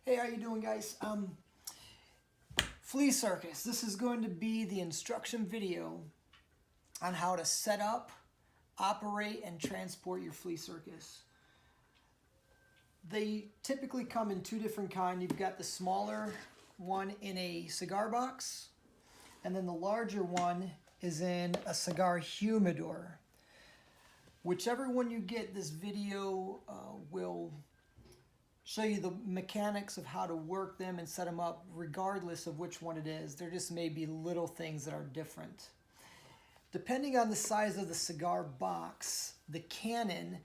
Hey, how you doing, guys? Flea Circus. This is going to be the instruction video on how to set up, operate, and transport your Flea Circus. They typically come in two different kinds. You've got the smaller one in a cigar box, and then the larger one is in a cigar humidor. Whichever one you get, this video will show you the mechanics of how to work them and set them up regardless of which one it is. There just may be little things that are different. Depending on the size of the cigar box, the cannon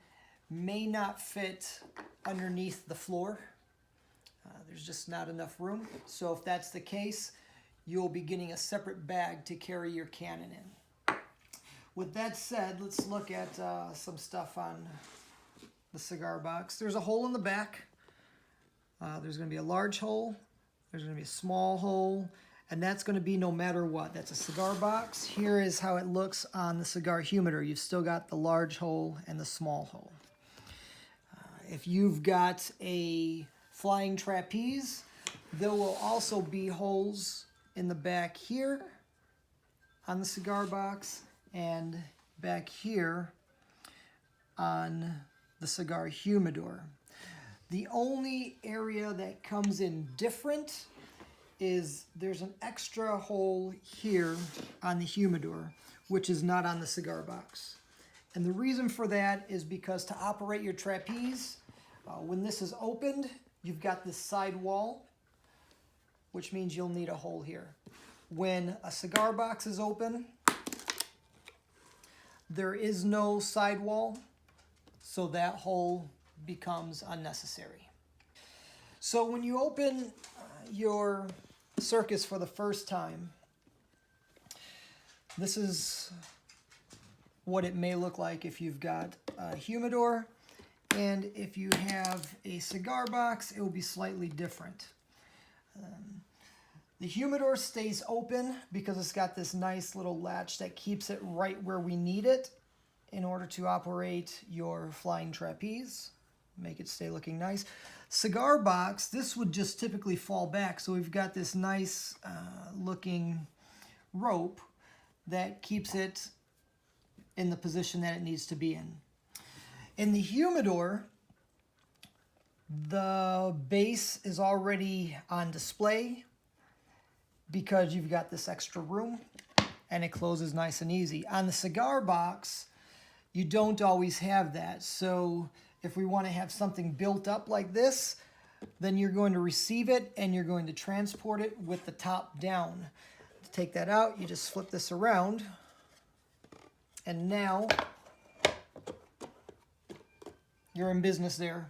may not fit underneath the floor. There's just not enough room. So if that's the case, you'll be getting a separate bag to carry your cannon in. With that said, let's look at some stuff on the cigar box. There's a hole in the back. There's going to be a large hole, there's going to be a small hole, and that's going to be no matter what. That's a cigar box. Here is how it looks on the cigar humidor. You've still got the large hole and the small hole. If you've got a flying trapeze, there will also be holes in the back here on the cigar box and back here on the cigar humidor. The only area that comes in different is there's an extra hole here on the humidor, which is not on the cigar box. And the reason for that is because to operate your trapeze, when this is opened, you've got this side wall, which means you'll need a hole here. When a cigar box is open, there is no side wall, so that hole becomes unnecessary. So when you open your Circus for the first time, this is what it may look like if you've got a humidor, and if you have a cigar box, it will be slightly different. The humidor stays open because it's got this nice little latch that keeps it right where we need it in order to operate your flying trapeze. Make it stay looking nice. Cigar box, this would just typically fall back, so we've got this nice looking rope that keeps it in the position that it needs to be in. In the humidor, the base is already on display because you've got this extra room and it closes nice and easy. On the cigar box, you don't always have that, so if we want to have something built up like this, then you're going to receive it and you're going to transport it with the top down. To take that out, you just flip this around, and now you're in business there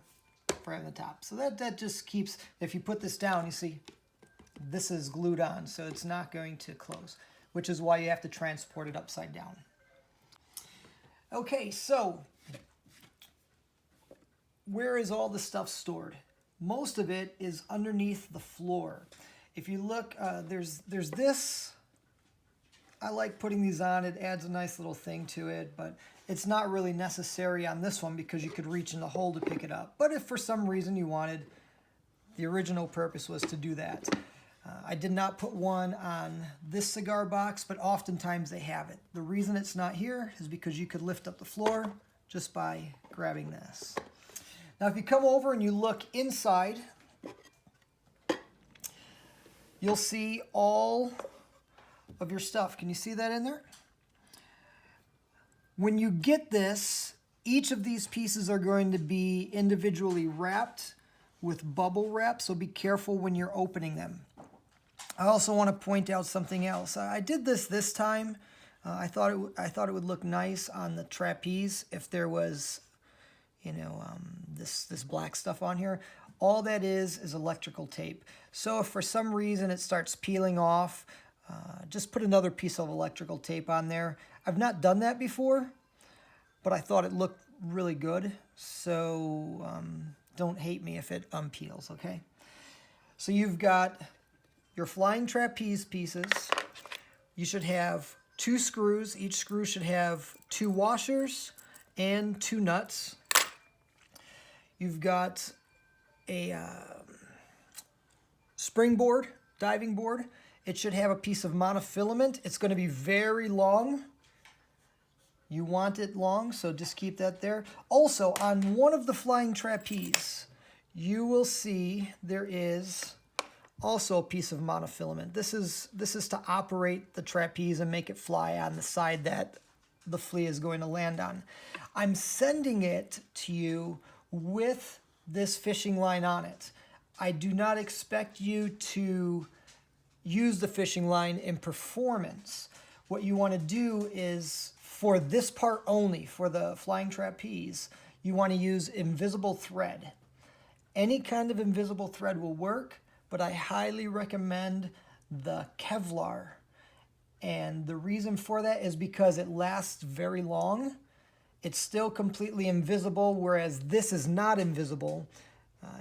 for having the top. So that just keeps, if you put this down, you see this is glued on, so it's not going to close, which is why you have to transport it upside down. Okay, so where is all the stuff stored? Most of it is underneath the floor. If you look, there's this. I like putting these on. It adds a nice little thing to it, but it's not really necessary on this one because you could reach in the hole to pick it up. But if for some reason you wanted, the original purpose was to do that. I did not put one on this cigar box, but oftentimes they have it. The reason it's not here is because you could lift up the floor just by grabbing this. Now, if you come over and you look inside, you'll see all of your stuff. Can you see that in there? When you get this, each of these pieces are going to be individually wrapped with bubble wrap, so be careful when you're opening them. I also want to point out something else. I did this time. I thought it would look nice on the trapeze if there was, you know, this black stuff on here. All that is electrical tape. So if for some reason it starts peeling off, just put another piece of electrical tape on there. I've not done that before, but I thought it looked really good. So don't hate me if it unpeels, okay? So you've got your flying trapeze pieces. You should have 2 screws. Each screw should have 2 washers and 2 nuts. You've got a springboard, diving board. It should have a piece of monofilament. It's going to be very long. You want it long, so just keep that there. Also, on one of the flying trapeze, you will see there is also a piece of monofilament. This is to operate the trapeze and make it fly on the side that the flea is going to land on. I'm sending it to you with this fishing line on it. I do not expect you to use the fishing line in performance. What you want to do is, for this part only, for the flying trapeze, you want to use invisible thread. Any kind of invisible thread will work, but I highly recommend the Kevlar. And the reason for that is because it lasts very long. It's still completely invisible, whereas this is not invisible.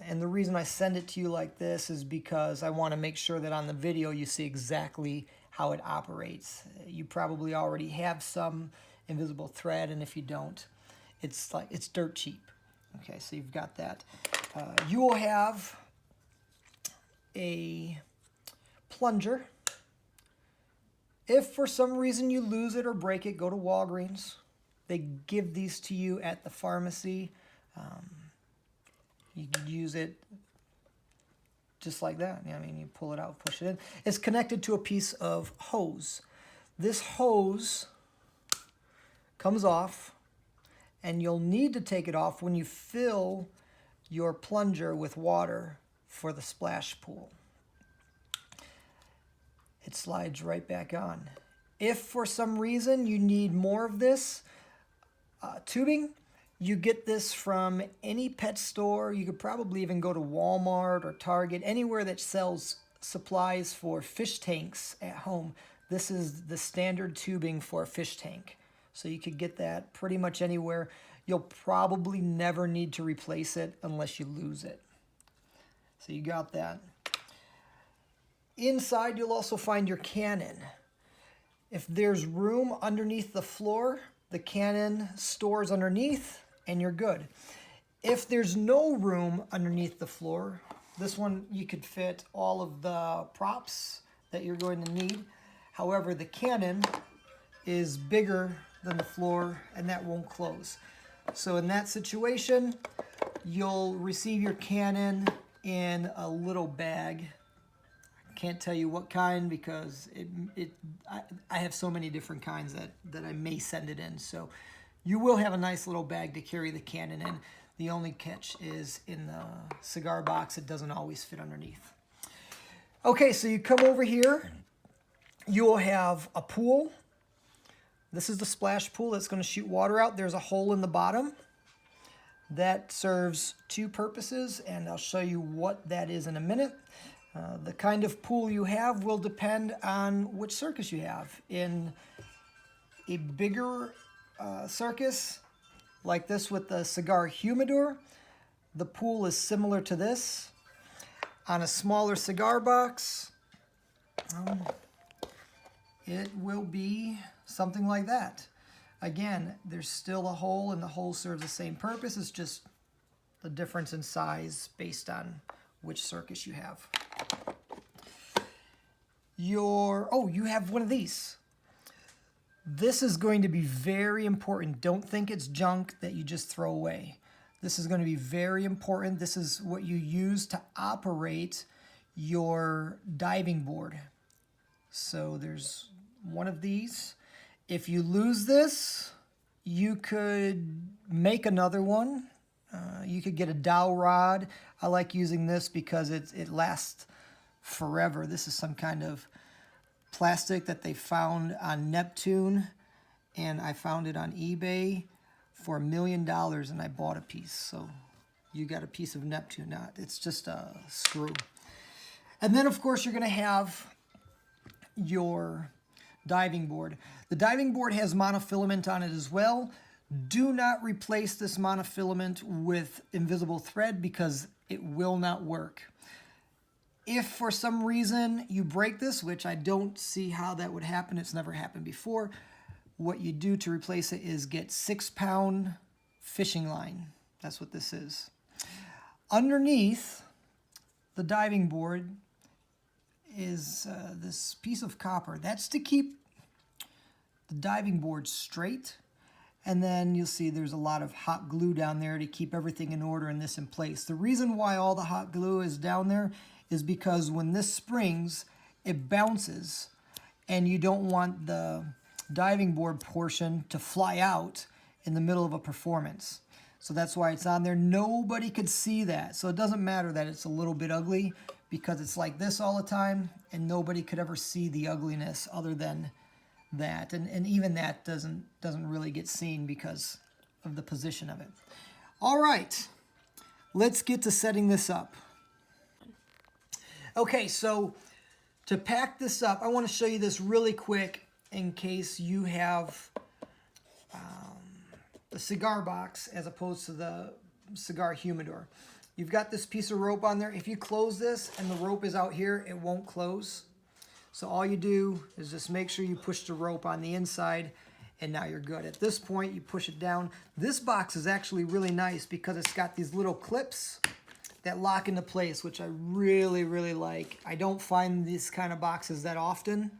And the reason I send it to you like this is because I want to make sure that on the video you see exactly how it operates. You probably already have some invisible thread, and if you don't, it's dirt cheap. Okay, so you've got that. You will have a plunger. If for some reason you lose it or break it, go to Walgreens. They give these to you at the pharmacy. You can use it just like that. I mean, you pull it out, push it in. It's connected to a piece of hose. This hose comes off, and you'll need to take it off when you fill your plunger with water for the splash pool. It slides right back on. If for some reason you need more of this tubing, you get this from any pet store. You could probably even go to Walmart or Target, anywhere that sells supplies for fish tanks at home. This is the standard tubing for a fish tank. So you could get that pretty much anywhere. You'll probably never need to replace it unless you lose it. So you got that. Inside, you'll also find your cannon. If there's room underneath the floor, the cannon stores underneath, and you're good. If there's no room underneath the floor, this one you could fit all of the props that you're going to need. However, the cannon is bigger than the floor, and that won't close. So in that situation, you'll receive your cannon in a little bag. I can't tell you what kind because I have so many different kinds that I may send it in. So you will have a nice little bag to carry the cannon in. The only catch is in the cigar box, it doesn't always fit underneath. Okay, so you come over here. You will have a pool. This is the splash pool that's going to shoot water out. There's a hole in the bottom. That serves two purposes, and I'll show you what that is in a minute. The kind of pool you have will depend on which circus you have. In a bigger circus, like this with the cigar humidor, the pool is similar to this. On a smaller cigar box, it will be something like that. Again, there's still a hole, and the hole serves the same purpose. It's just the difference in size based on which circus you have. You have one of these. This is going to be very important. Don't think it's junk that you just throw away. This is going to be very important. This is what you use to operate your diving board. So there's one of these. If you lose this, you could make another one. You could get a dowel rod. I like using this because it lasts forever. This is some kind of plastic that they found on Neptune, and I found it on eBay for $1 million, and I bought a piece. So you got a piece of Neptune. Not, it's just a screw. And then, of course, you're going to have your diving board. The diving board has monofilament on it as well. Do not replace this monofilament with invisible thread because it will not work. If for some reason you break this, which I don't see how that would happen, it's never happened before, what you do to replace it is get 6-pound fishing line. That's what this is. Underneath the diving board is this piece of copper. That's to keep the diving board straight. And then you'll see there's a lot of hot glue down there to keep everything in order and this in place. The reason why all the hot glue is down there is because when this springs, it bounces, and you don't want the diving board portion to fly out in the middle of a performance. So that's why it's on there. Nobody could see that. So it doesn't matter that it's a little bit ugly, because it's like this all the time, and nobody could ever see the ugliness other than that. And even that doesn't really get seen because of the position of it. All right, let's get to setting this up. Okay, so to pack this up, I want to show you this really quick in case you have the cigar box as opposed to the cigar humidor. You've got this piece of rope on there. If you close this and the rope is out here, it won't close. So all you do is just make sure you push the rope on the inside, and now you're good. At this point, you push it down. This box is actually really nice because it's got these little clips that lock into place, which I really, really like. I don't find these kind of boxes that often.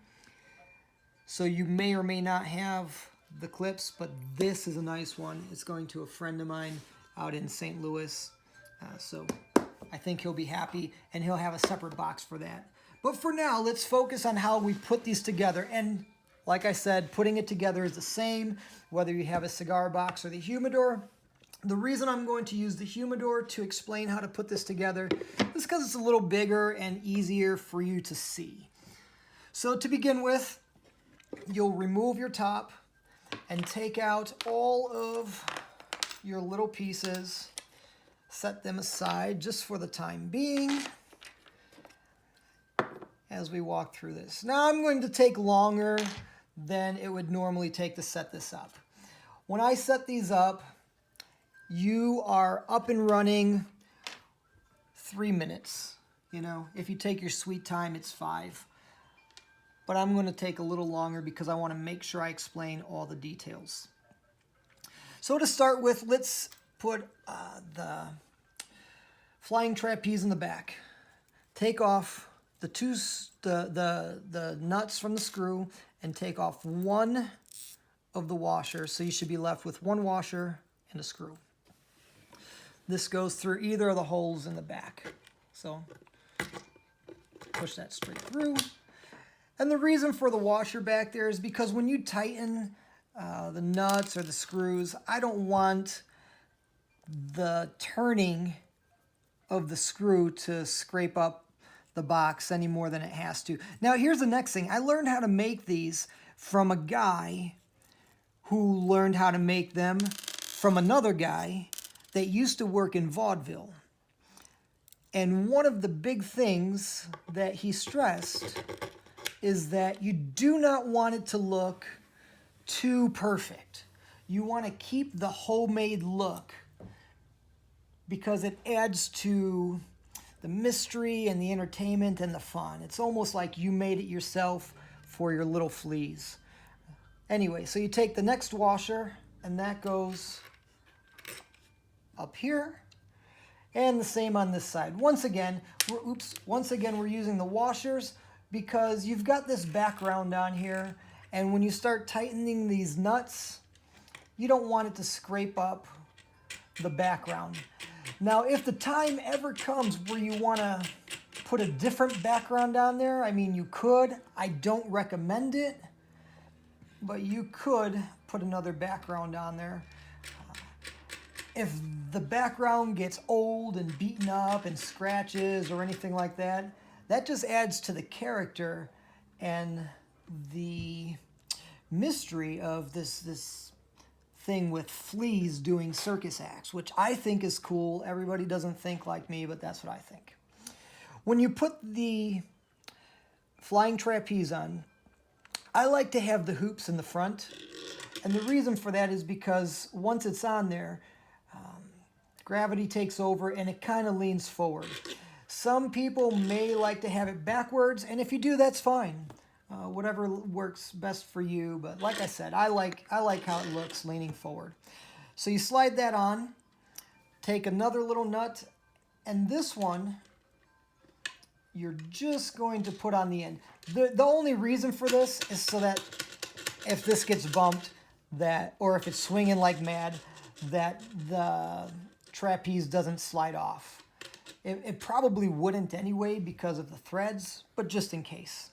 So you may or may not have the clips, but this is a nice one. It's going to a friend of mine out in St. Louis. So I think he'll be happy, and he'll have a separate box for that. But for now, let's focus on how we put these together. And like I said, putting it together is the same, whether you have a cigar box or the humidor. The reason I'm going to use the humidor to explain how to put this together is because it's a little bigger and easier for you to see. So to begin with, you'll remove your top and take out all of your little pieces. Set them aside just for the time being as we walk through this. Now I'm going to take longer than it would normally take to set this up. When I set these up, you are up and running 3 minutes. You know, if you take your sweet time, it's 5. But I'm going to take a little longer because I want to make sure I explain all the details. So to start with, let's put the flying trapeze in the back. Take off the nuts from the screw and take off one of the washers. So you should be left with one washer and a screw. This goes through either of the holes in the back. So push that straight through. And the reason for the washer back there is because when you tighten the nuts or the screws, I don't want the turning of the screw to scrape up the box any more than it has to. Now here's the next thing. I learned how to make these from a guy who learned how to make them from another guy that used to work in vaudeville. And one of the big things that he stressed is that you do not want it to look too perfect. You want to keep the homemade look because it adds to the mystery and the entertainment and the fun. It's almost like you made it yourself for your little fleas. Anyway, so you take the next washer, and that goes up here, and the same on this side. Once again, we're using the washers because you've got this background on here, and when you start tightening these nuts, you don't want it to scrape up the background. Now, if the time ever comes where you want to put a different background on there, I mean, you could. I don't recommend it, but you could put another background on there. If the background gets old and beaten up and scratches or anything like that, that just adds to the character and the mystery of this thing with fleas doing circus acts, which I think is cool. Everybody doesn't think like me, but that's what I think. When you put the flying trapeze on, I like to have the hoops in the front. And the reason for that is because once it's on there, gravity takes over and it kind of leans forward. Some people may like to have it backwards, and if you do, that's fine. Whatever works best for you, but like I said, I like how it looks leaning forward. So you slide that on, take another little nut, and this one you're just going to put on the end. The only reason for this is so that if this gets bumped, or if it's swinging like mad, that the trapeze doesn't slide off. It probably wouldn't anyway because of the threads, but just in case.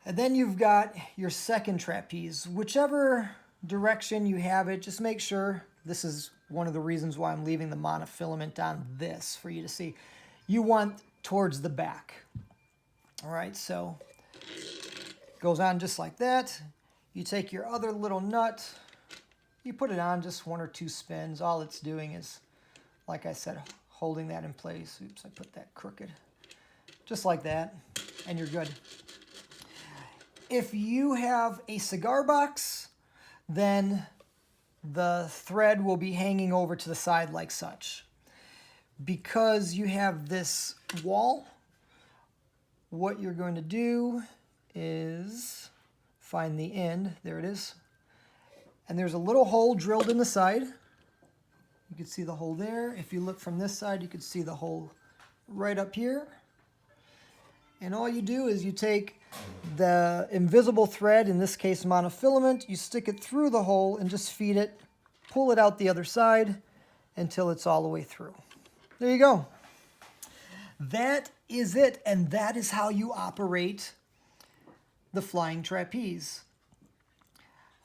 And then you've got your second trapeze. Whichever direction you have it, just make sure, this is one of the reasons why I'm leaving the monofilament on this for you to see. You want towards the back. All right, so it goes on just like that. You take your other little nut, you put it on just 1 or 2 spins. All it's doing is, like I said, holding that in place. Oops, I put that crooked. Just like that, and you're good. If you have a cigar box, then the thread will be hanging over to the side like such. Because you have this wall, what you're going to do is find the end. There it is. And there's a little hole drilled in the side. You can see the hole there. If you look from this side, you can see the hole right up here. And all you do is you take the invisible thread, in this case monofilament, you stick it through the hole and just feed it, pull it out the other side until it's all the way through. There you go. That is it, and that is how you operate the flying trapeze.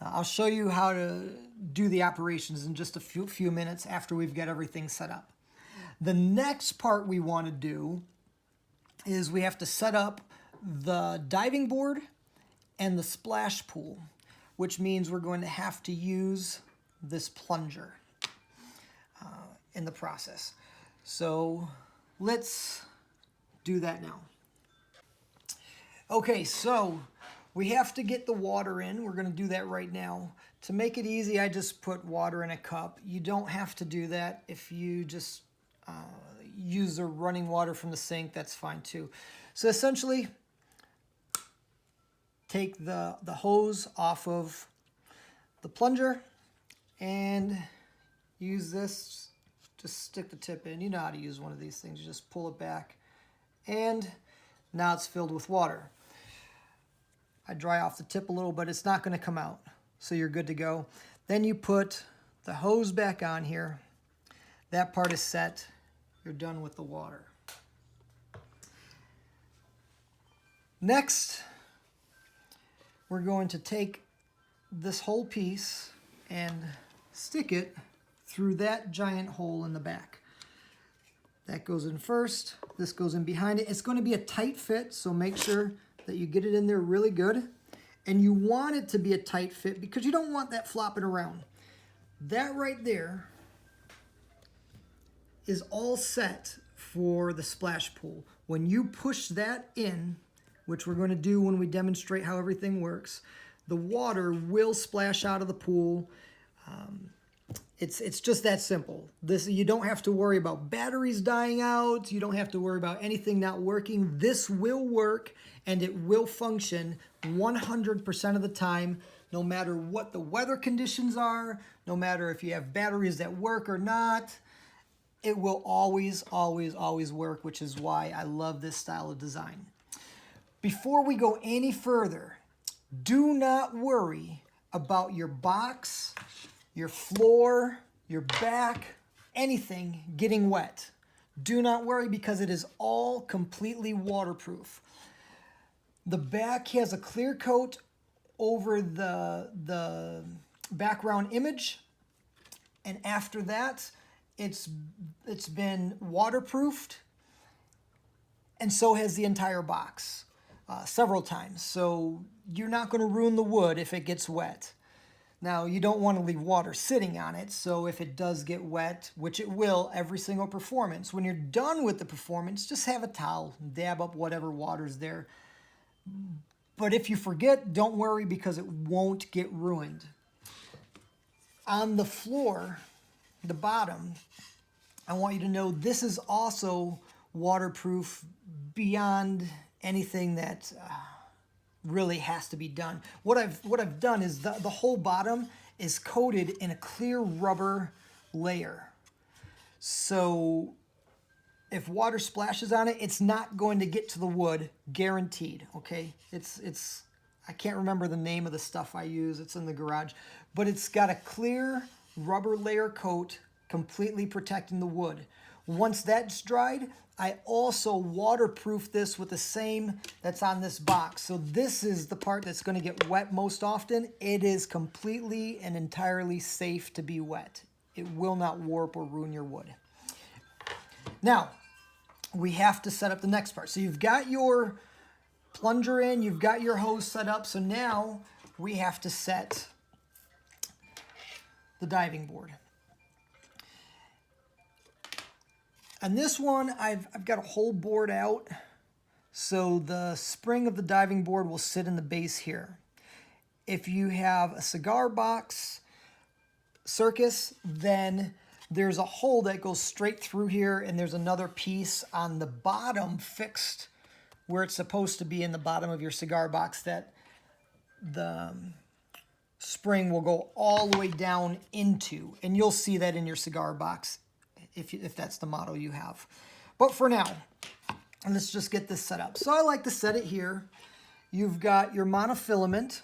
I'll show you how to do the operations in just a few minutes after we've got everything set up. The next part we want to do is we have to set up the diving board and the splash pool, which means we're going to have to use this plunger in the process. So let's do that now. Okay, so we have to get the water in. We're going to do that right now. To make it easy, I just put water in a cup. You don't have to do that. If you just use the running water from the sink, that's fine too. So essentially, take the hose off of the plunger and use this. Just stick the tip in. You know how to use one of these things. You just pull it back, and now it's filled with water. I dry off the tip a little, but it's not going to come out, so you're good to go. Then you put the hose back on here. That part is set. You're done with the water. Next, we're going to take this whole piece and stick it through that giant hole in the back. That goes in first. This goes in behind it. It's going to be a tight fit, so make sure that you get it in there really good. And you want it to be a tight fit because you don't want that flopping around. That right there is all set for the splash pool. When you push that in, which we're going to do when we demonstrate how everything works, the water will splash out of the pool. It's just that simple. You don't have to worry about batteries dying out. You don't have to worry about anything not working. This will work, and it will function 100% of the time, no matter what the weather conditions are, no matter if you have batteries that work or not. It will always, always, always work, which is why I love this style of design. Before we go any further, do not worry about your box, your floor, your back, anything getting wet. Do not worry because it is all completely waterproof. The back has a clear coat over the background image, and after that, it's been waterproofed, and so has the entire box several times. So you're not going to ruin the wood if it gets wet. Now, you don't want to leave water sitting on it, so if it does get wet, which it will every single performance, when you're done with the performance, just have a towel, dab up whatever water's there. But if you forget, don't worry because it won't get ruined. On the floor, the bottom, I want you to know this is also waterproof beyond anything that really has to be done. What I've done is the whole bottom is coated in a clear rubber layer. So if water splashes on it, it's not going to get to the wood, guaranteed, okay? It's I can't remember the name of the stuff I use. It's in the garage. But it's got a clear rubber layer coat completely protecting the wood. Once that's dried, I also waterproof this with the same that's on this box. So this is the part that's going to get wet most often. It is completely and entirely safe to be wet. It will not warp or ruin your wood. Now, we have to set up the next part. So you've got your plunger in, you've got your hose set up. So now we have to set the diving board. And this one, I've got a whole board out. So the spring of the diving board will sit in the base here. If you have a cigar box, Circus, then there's a hole that goes straight through here, and there's another piece on the bottom fixed where it's supposed to be in the bottom of your cigar box that the spring will go all the way down into, and you'll see that in your cigar box if that's the model you have. But for now, let's just get this set up. So I like to set it here. You've got your monofilament,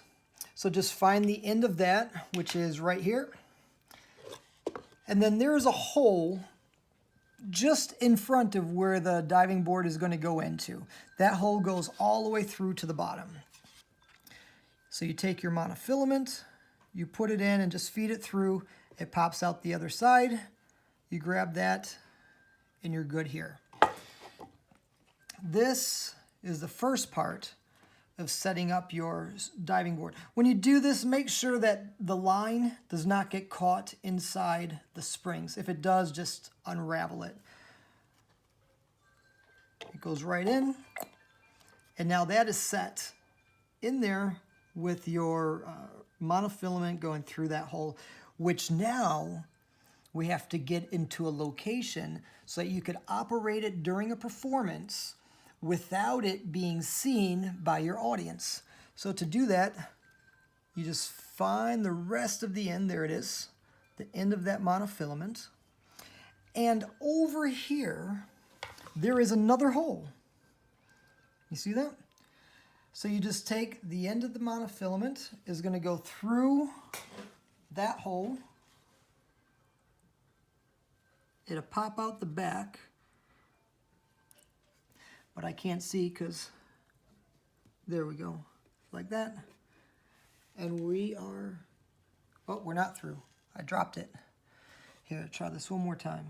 so just find the end of that, which is right here. And then there's a hole just in front of where the diving board is going to go into. That hole goes all the way through to the bottom. So you take your monofilament, you put it in and just feed it through. It pops out the other side. You grab that and you're good here. This is the first part of setting up your diving board. When you do this, make sure that the line does not get caught inside the springs. If it does, just unravel it. It goes right in. And now that is set in there with your monofilament going through that hole, which now we have to get into a location so that you could operate it during a performance without it being seen by your audience. So to do that, you just find the rest of the end, there it is, the end of that monofilament. And over here, there is another hole. You see that? So you just take the end of the monofilament, is going to go through that hole. It'll pop out the back, but I can't see because there we go, like that. And we are, oh, we're not through. I dropped it. Here, try this one more time.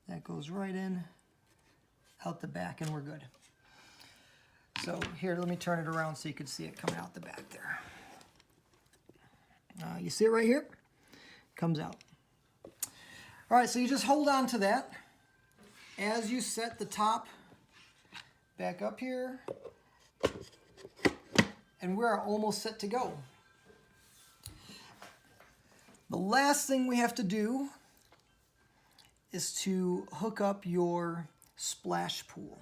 That goes right in, out the back, and we're good. So here, let me turn it around so you can see it coming out the back there. You see it right here? Comes out. All right, so you just hold on to that as you set the top back up here, and we're almost set to go. The last thing we have to do is to hook up your splash pool.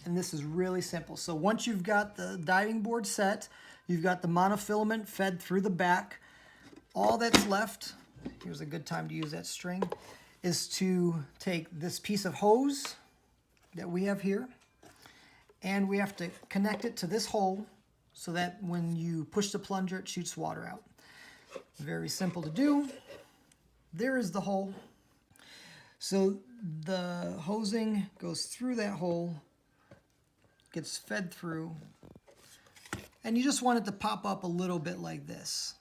And this is really simple. So once you've got the diving board set, you've got the monofilament fed through the back, all that's left, here's a good time to use that string, is to take this piece of hose that we have here, and we have to connect it to this hole so that when you push the plunger, it shoots water out. Very simple to do. There is the hole. So the hosing goes through that hole, gets fed through, and you just want it to pop up a little bit like this.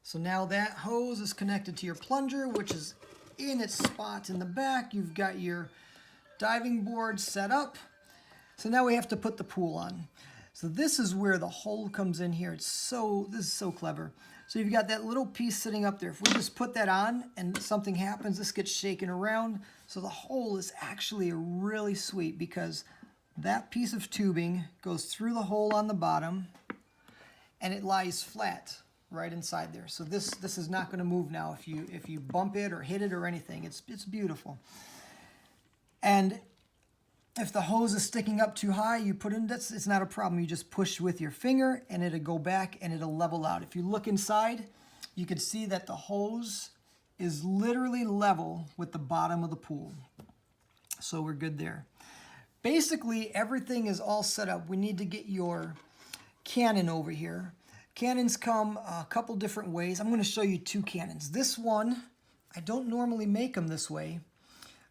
So now that hose is connected to your plunger, which is in its spot in the back. You've got your diving board set up. So now we have to put the pool on. So this is where the hole comes in here. This is so clever. So you've got that little piece sitting up there. If we just put that on and something happens, this gets shaken around. So the hole is actually really sweet because that piece of tubing goes through the hole on the bottom and it lies flat right inside there. So this is not going to move now if you bump it or hit it or anything. It's beautiful. And if the hose is sticking up too high, you put in, it's not a problem. You just push with your finger and it'll go back and it'll level out. If you look inside, you can see that the hose is literally level with the bottom of the pool. So we're good there. Basically, everything is all set up. We need to get your cannon over here. Cannons come a couple different ways. I'm going to show you two cannons. This one, I don't normally make them this way,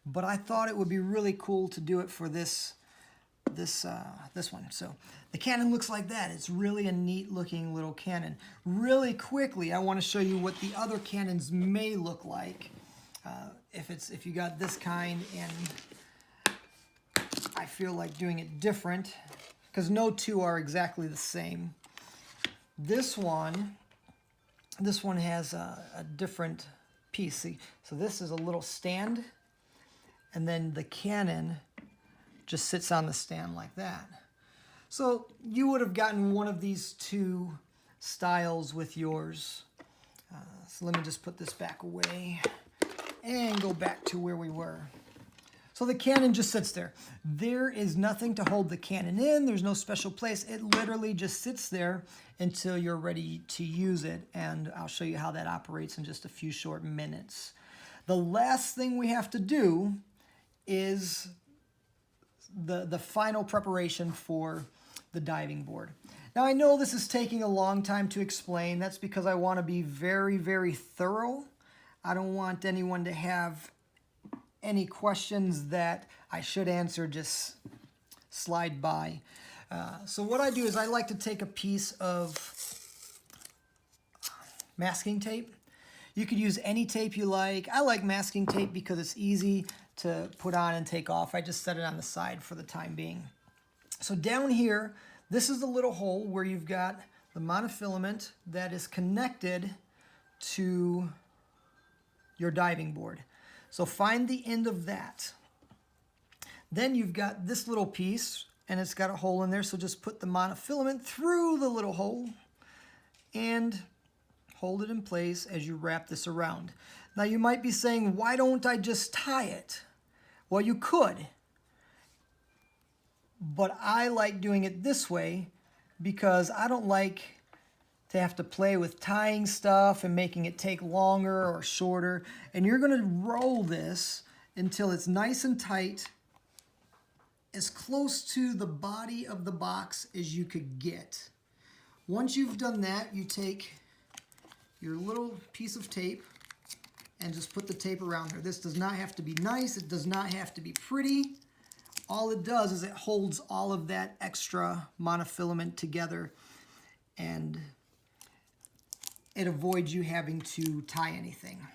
but I thought it would be really cool to do it for this one. So the cannon looks like that. It's really a neat looking little cannon. Really quickly, I want to show you what the other cannons may look like. If you got this kind, and I feel like doing it different because no two are exactly the same. This one has a different piece. See, so this is a little stand, and then the cannon just sits on the stand like that. So you would have gotten one of these two styles with yours. So let me just put this back away and go back to where we were. So the cannon just sits there. There is nothing to hold the cannon in. There's no special place. It literally just sits there until you're ready to use it. And I'll show you how that operates in just a few short minutes. The last thing we have to do is the final preparation for the diving board. Now I know this is taking a long time to explain. That's because I want to be very, very thorough. I don't want anyone to have any questions that I should answer just slide by. So what I do is I like to take a piece of masking tape. You could use any tape you like. I like masking tape because it's easy to put on and take off. I just set it on the side for the time being. So down here, this is the little hole where you've got the monofilament that is connected to your diving board. So find the end of that. Then you've got this little piece, and it's got a hole in there, so just put the monofilament through the little hole and hold it in place as you wrap this around. Now you might be saying, why don't I just tie it? Well, you could, but I like doing it this way because I don't like to have to play with tying stuff and making it take longer or shorter. And you're going to roll this until it's nice and tight, as close to the body of the box as you could get. Once you've done that, you take your little piece of tape and just put the tape around there. This does not have to be nice. It does not have to be pretty. All it does is it holds all of that extra monofilament together, and it avoids you having to tie anything.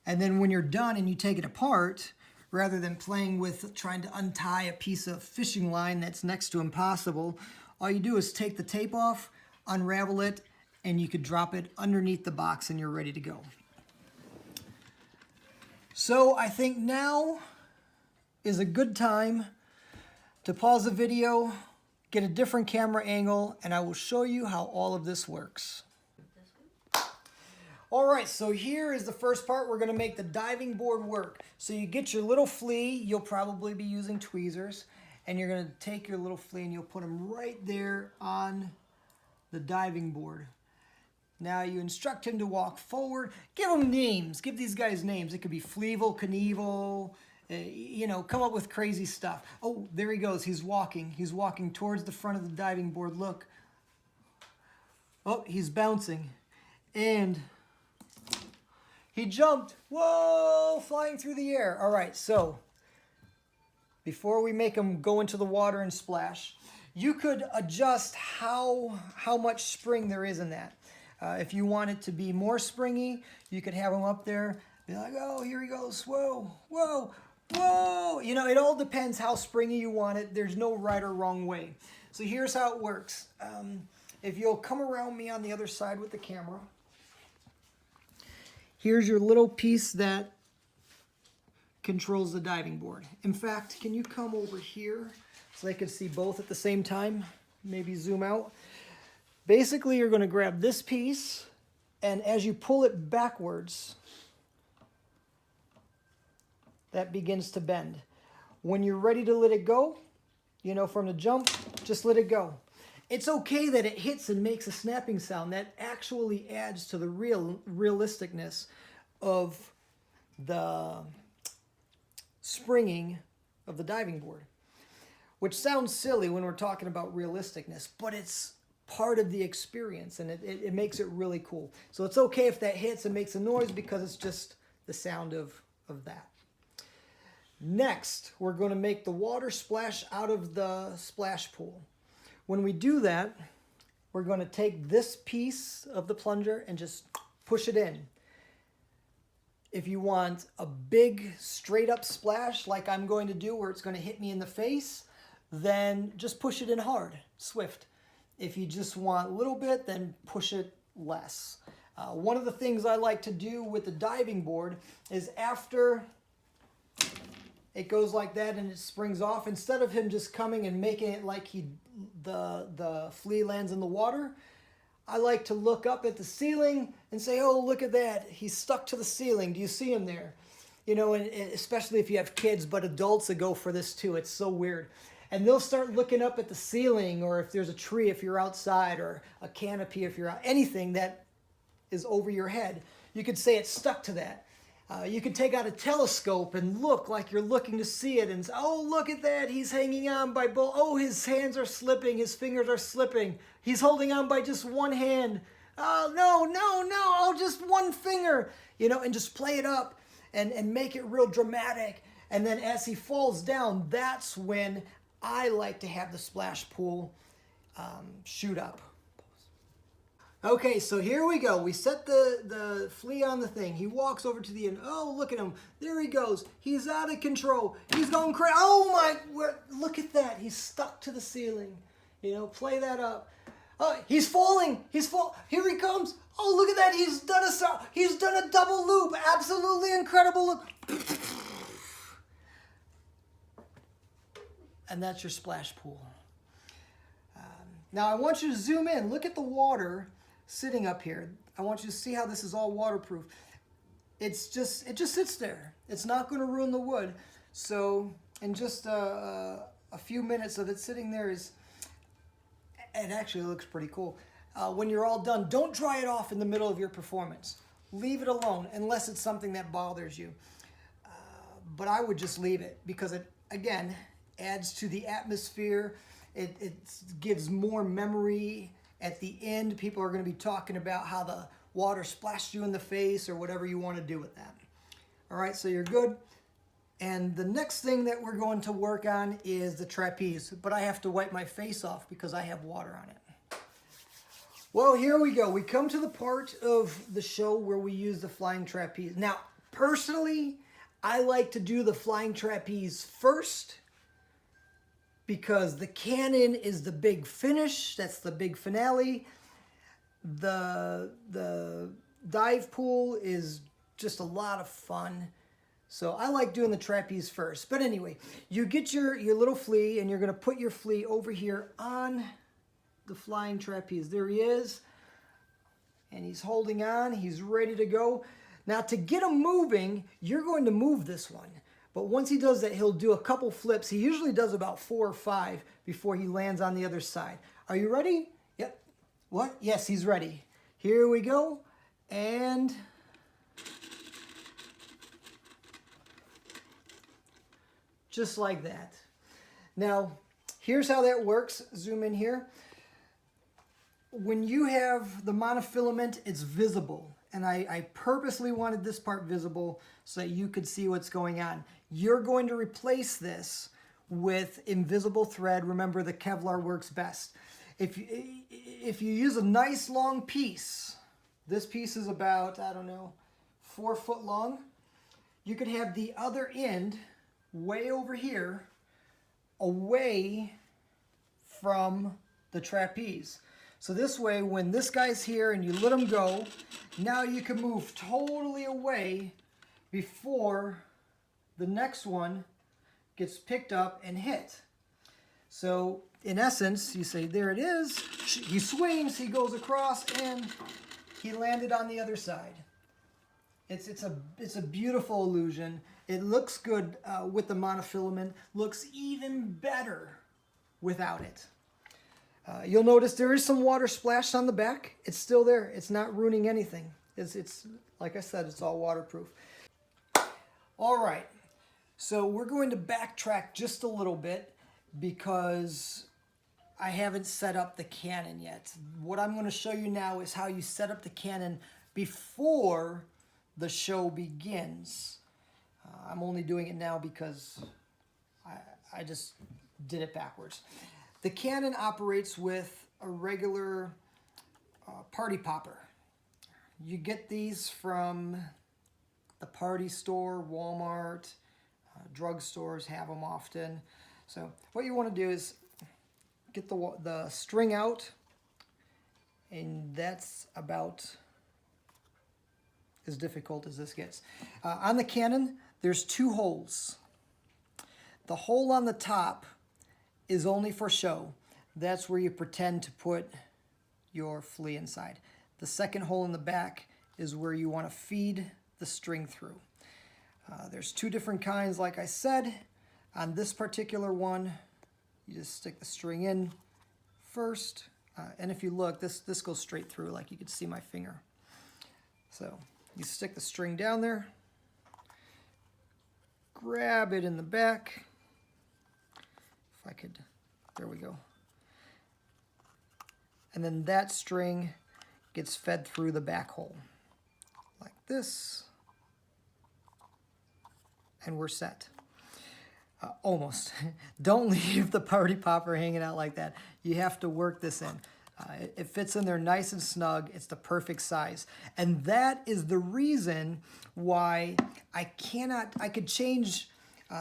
And then when you're done and you take it apart, rather than playing with trying to untie a piece of fishing line that's next to impossible, all you do is take the tape off, unravel it, and you could drop it underneath the box and you're ready to go. So I think now is a good time to pause the video, get a different camera angle, and I will show you how all of this works. All right, so here is the first part. We're going to make the diving board work. So you get your little flea. You'll probably be using tweezers, and you're going to take your little flea and you'll put them right there on the diving board. Now you instruct him to walk forward. Give him names. Give these guys names. It could be Fleevel, Knievel, you know, come up with crazy stuff. Oh, there he goes. He's walking. He's walking towards the front of the diving board. Look. Oh, he's bouncing. And he jumped. Whoa, flying through the air. All right, so before we make him go into the water and splash, you could adjust how much spring there is in that. If you want it to be more springy, you could have him up there, be like, oh, here he goes. Whoa, whoa, whoa. You know, it all depends how springy you want it. There's no right or wrong way. So here's how it works. If you'll come around me on the other side with the camera. Here's your little piece that controls the diving board. In fact, can you come over here so they can see both at the same time? Maybe zoom out. Basically, you're going to grab this piece, and as you pull it backwards, that begins to bend. When you're ready to let it go, you know, from the jump, just let it go. it's okay that it hits and makes a snapping sound. That actually adds to the realisticness of the springing of the diving board, which sounds silly when we're talking about realisticness, but it's part of the experience, and it makes it really cool. So it's okay if that hits and makes a noise because it's just the sound of that. Next, we're going to make the water splash out of the splash pool. When we do that, we're going to take this piece of the plunger and just push it in. If you want a big straight up splash like I'm going to do where it's going to hit me in the face, then just push it in hard, swift. If you just want a little bit, then push it less. One of the things I like to do with the diving board is after it goes like that and it springs off, instead of him just coming and making it like the flea lands in the water, I like to look up at the ceiling and say, oh, look at that. He's stuck to the ceiling. Do you see him there? You know, and especially if you have kids, but adults that go for this too. It's so weird. And they'll start looking up at the ceiling, or if there's a tree if you're outside, or a canopy if you're out, anything that is over your head. You could say it's stuck to that. You could take out a telescope and look like you're looking to see it and say, oh, look at that. He's hanging on by both. Oh, his hands are slipping. His fingers are slipping. He's holding on by just one hand. Oh, no. Oh, just one finger. You know, and just play it up and make it real dramatic. And then as he falls down, that's when I like to have the splash pool shoot up. Okay, so here we go. We set the flea on the thing. He walks over to the end. Oh, look at him. There he goes. He's out of control. He's going crazy. Oh my, look at that. He's stuck to the ceiling. You know, play that up. Oh, he's falling. Here he comes. Oh, look at that. He's done a double loop. Absolutely incredible loop. And that's your splash pool. Now I want you to zoom in. Look at the water sitting up here. I want you to see how this is all waterproof. It just sits there. It's not going to ruin the wood. So in just a few minutes of it sitting there it actually looks pretty cool. When you're all done, don't dry it off in the middle of your performance. Leave it alone unless it's something that bothers you. But I would just leave it because it, again, adds to the atmosphere. It gives more memory. At the end, people are going to be talking about how the water splashed you in the face or whatever you want to do with that. All right, so you're good. And the next thing that we're going to work on is the trapeze, but I have to wipe my face off because I have water on it. Well, here we go. We come to the part of the show where we use the flying trapeze. Now, personally, I like to do the flying trapeze first, because the cannon is the big finish. That's the big finale. The dive pool is just a lot of fun. So I like doing the trapeze first. But anyway, you get your little flea, and you're going to put your flea over here on the flying trapeze. There he is. And he's holding on. He's ready to go. Now to get him moving, you're going to move this one. But once he does that, he'll do a couple flips. He usually does about 4 or 5 before he lands on the other side. Are you ready? Yep. What? Yes, he's ready. Here we go. And just like that. Now, here's how that works. Zoom in here. When you have the monofilament, it's visible. And I purposely wanted this part visible so that you could see what's going on. You're going to replace this with invisible thread. Remember, the Kevlar works best. If you use a nice long piece, this piece is about, I don't know, 4 foot long. You could have the other end way over here, away from the trapeze. So this way, when this guy's here and you let him go, now you can move totally away before the next one gets picked up and hit. So in essence, you say, there it is. He swings, he goes across, and he landed on the other side. It's a beautiful illusion. It looks good with the monofilament. Looks even better without it. You'll notice there is some water splashed on the back. It's still there. It's not ruining anything. It's like I said, it's all waterproof. All right, so we're going to backtrack just a little bit because I haven't set up the cannon yet. What I'm going to show you now is how you set up the cannon before the show begins. I'm only doing it now because I just did it backwards. The cannon operates with a regular party popper. You get these from the party store, Walmart, drugstores have them often. So what you want to do is get the string out, and that's about as difficult as this gets. On the cannon, there's 2 holes. The hole on the top is only for show. That's where you pretend to put your flea inside. The second hole in the back is where you want to feed the string through. There's 2 different kinds, like I said. On this particular one, you just stick the string in first. And if you look, this goes straight through, like you can see my finger. So you stick the string down there, grab it in the back. If I could, there we go. And then that string gets fed through the back hole, like this. And we're set. Almost. Don't leave the party popper hanging out like that. You have to work this in. It fits in there nice and snug. It's the perfect size. And that is the reason why I could change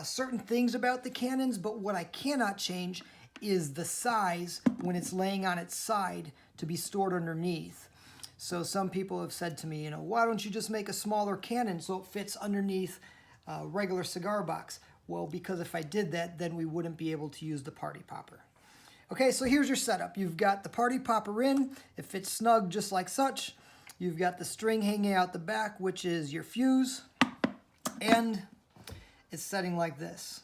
certain things about the cannons, but what I cannot change is the size when it's laying on its side to be stored underneath. So some people have said to me, why don't you just make a smaller cannon so it fits underneath a regular cigar box? Well, because if I did that, then we wouldn't be able to use the party popper. Okay, so here's your setup. You've got the party popper in. It fits snug just like such. You've got the string hanging out the back, which is your fuse. And it's setting like this.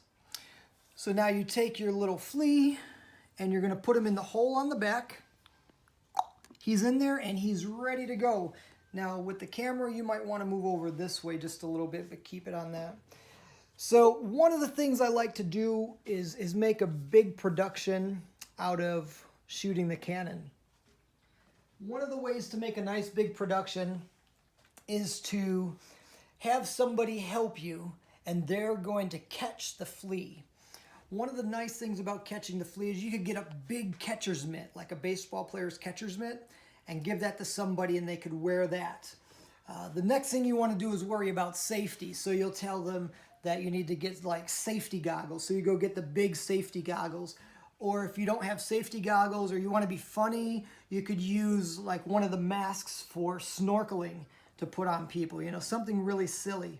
So now you take your little flea and you're going to put him in the hole on the back. He's in there and he's ready to go. Now with the camera, you might want to move over this way just a little bit, but keep it on that. So one of the things I like to do is make a big production out of shooting the cannon. One of the ways to make a nice big production is to have somebody help you and they're going to catch the flea. One of the nice things about catching the flea is you could get a big catcher's mitt, like a baseball player's catcher's mitt, and give that to somebody and they could wear that. The next thing you want to do is worry about safety. So you'll tell them that you need to get like safety goggles. So you go get the big safety goggles. Or if you don't have safety goggles or you want to be funny, you could use like one of the masks for snorkeling to put on people, something really silly.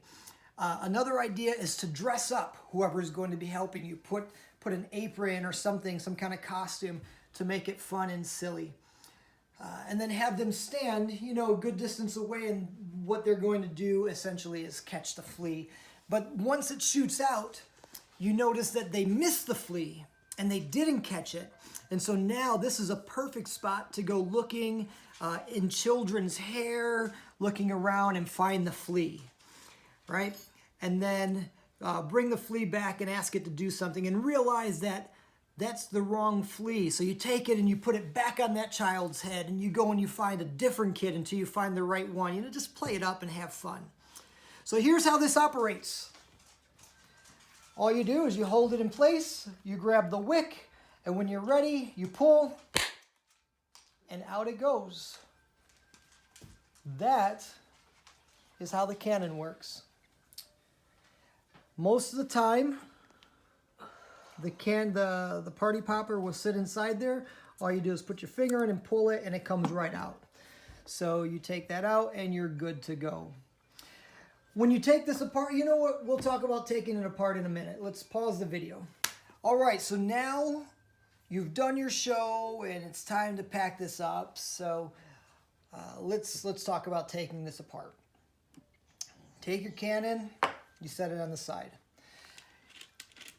Another idea is to dress up whoever is going to be helping you. Put an apron or something, some kind of costume to make it fun and silly. And then have them stand, a good distance away, and what they're going to do essentially is catch the flea. But once it shoots out, you notice that they missed the flea and they didn't catch it. And so now this is a perfect spot to go looking in children's hair, looking around and find the flea, right? And then bring the flea back and ask it to do something and realize that that's the wrong flea. So you take it and you put it back on that child's head and you go and you find a different kid until you find the right one. Just play it up and have fun. So here's how this operates. All you do is you hold it in place, you grab the wick, and when you're ready, you pull, and out it goes. That is how the cannon works. Most of the time, the party popper will sit inside there. All you do is put your finger in and pull it, and it comes right out. So you take that out, and you're good to go. When you take this apart, you know what? We'll talk about taking it apart in a minute. Let's pause the video. All right, so now you've done your show, and it's time to pack this up. So let's talk about taking this apart. Take your cannon, you set it on the side.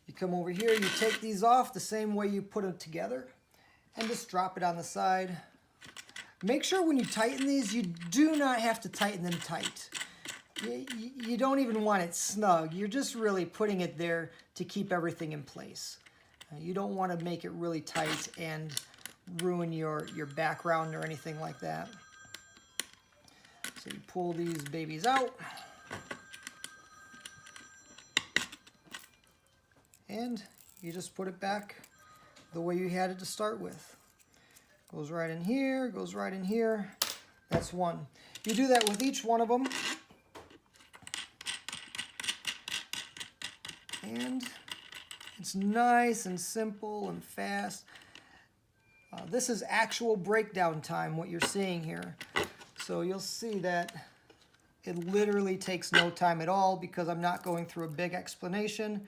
You come over here, you take these off the same way you put them together. and just drop it on the side. Make sure when you tighten these, you do not have to tighten them tight. You don't even want it snug. You're just really putting it there to keep everything in place. You don't want to make it really tight and ruin your background or anything like that. So you pull these babies out. And you just put it back the way you had it to start with. Goes right in here, goes right in here. That's one. You do that with each one of them. And it's nice and simple and fast. This is actual breakdown time, what you're seeing here. So you'll see that it literally takes no time at all because I'm not going through a big explanation.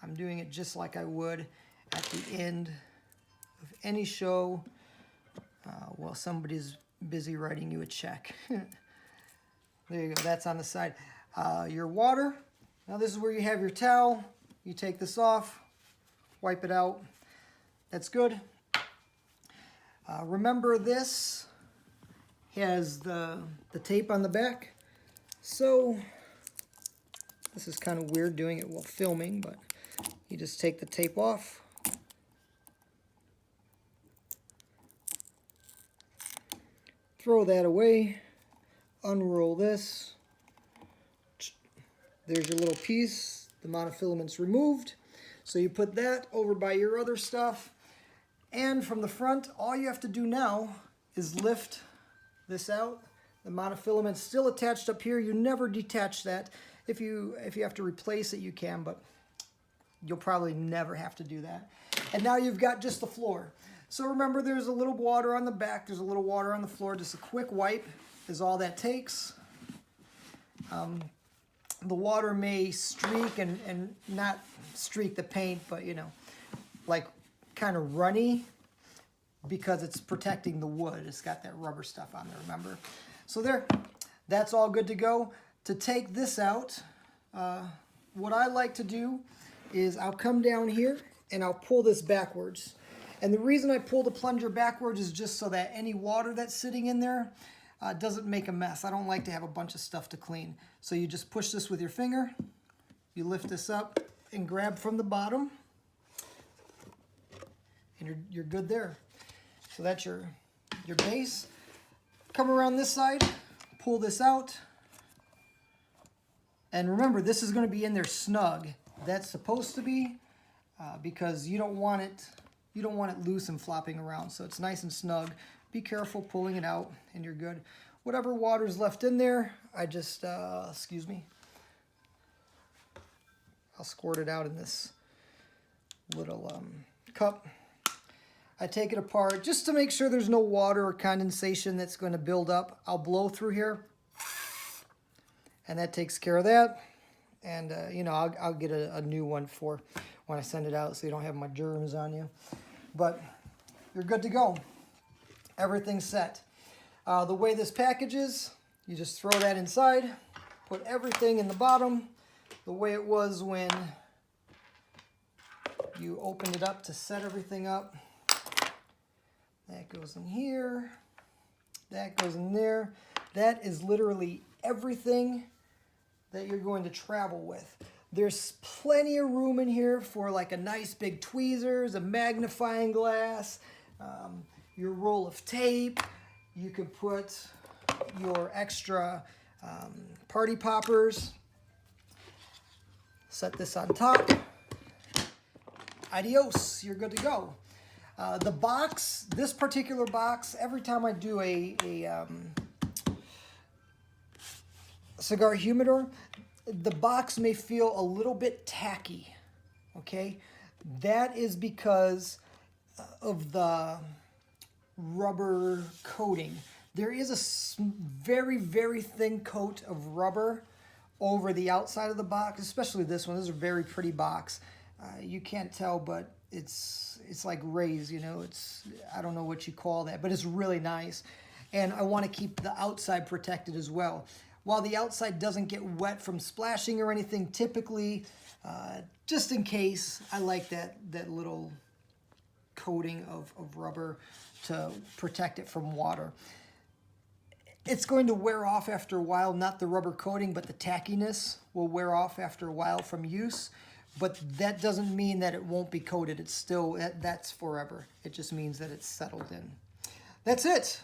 I'm doing it just like I would at the end of any show while somebody's busy writing you a check. There you go, that's on the side. Your water. Now this is where you have your towel. You take this off, wipe it out. That's good. Remember this has the tape on the back. So this is kind of weird doing it while filming, but you just take the tape off. Throw that away. Unroll this. There's your little piece. The monofilament's removed. So you put that over by your other stuff. And from the front, all you have to do now is lift this out. The monofilament's still attached up here. You never detach that. If you have to replace it, you can, but you'll probably never have to do that. And now you've got just the floor. So remember, there's a little water on the back. There's a little water on the floor. Just a quick wipe is all that takes. The water may streak and not streak the paint, but you know, like kind of runny because it's protecting the wood. It's got that rubber stuff on there, remember? So there, that's all good to go. To take this out, what I like to do is I'll come down here and I'll pull this backwards. And the reason I pull the plunger backwards is just so that any water that's sitting in there doesn't make a mess. I don't like to have a bunch of stuff to clean. So you just push this with your finger, you lift this up and grab from the bottom, and you're good there. So that's your base. Come around this side, pull this out, and remember, this is going to be in there snug. That's supposed to be because you don't want it loose and flopping around. So it's nice and snug. Be careful pulling it out, and you're good. Whatever water's left in there, I just excuse me. I'll squirt it out in this little cup. I take it apart just to make sure there's no water or condensation that's going to build up. I'll blow through here, and that takes care of that. And you know, I'll get a new one for when I send it out, so you don't have my germs on you. But you're good to go. Everything's set. The way this package is, you just throw that inside, put everything in the bottom, the way it was when you opened it up to set everything up. That goes in here, that goes in there. That is literally everything that you're going to travel with. There's plenty of room in here for like a nice big tweezers, a magnifying glass, your roll of tape. You could put your extra party poppers. Set this on top. Adios, you're good to go. The box, this particular box, every time I do a cigar humidor, the box may feel a little bit tacky, okay? That is because of the rubber coating. There is a very, very thin coat of rubber over the outside of the box, especially this one. This is a very pretty box. You can't tell, but it's like raised, you know. I don't know what you call that, but it's really nice. And I want to keep the outside protected as well. While the outside doesn't get wet from splashing or anything, typically, just in case, I like that little coating of rubber to protect it from water. It's going to wear off after a while, not the rubber coating, but the tackiness will wear off after a while from use. But that doesn't mean that it won't be coated. It's still, that's forever. It just means that it's settled in. That's it.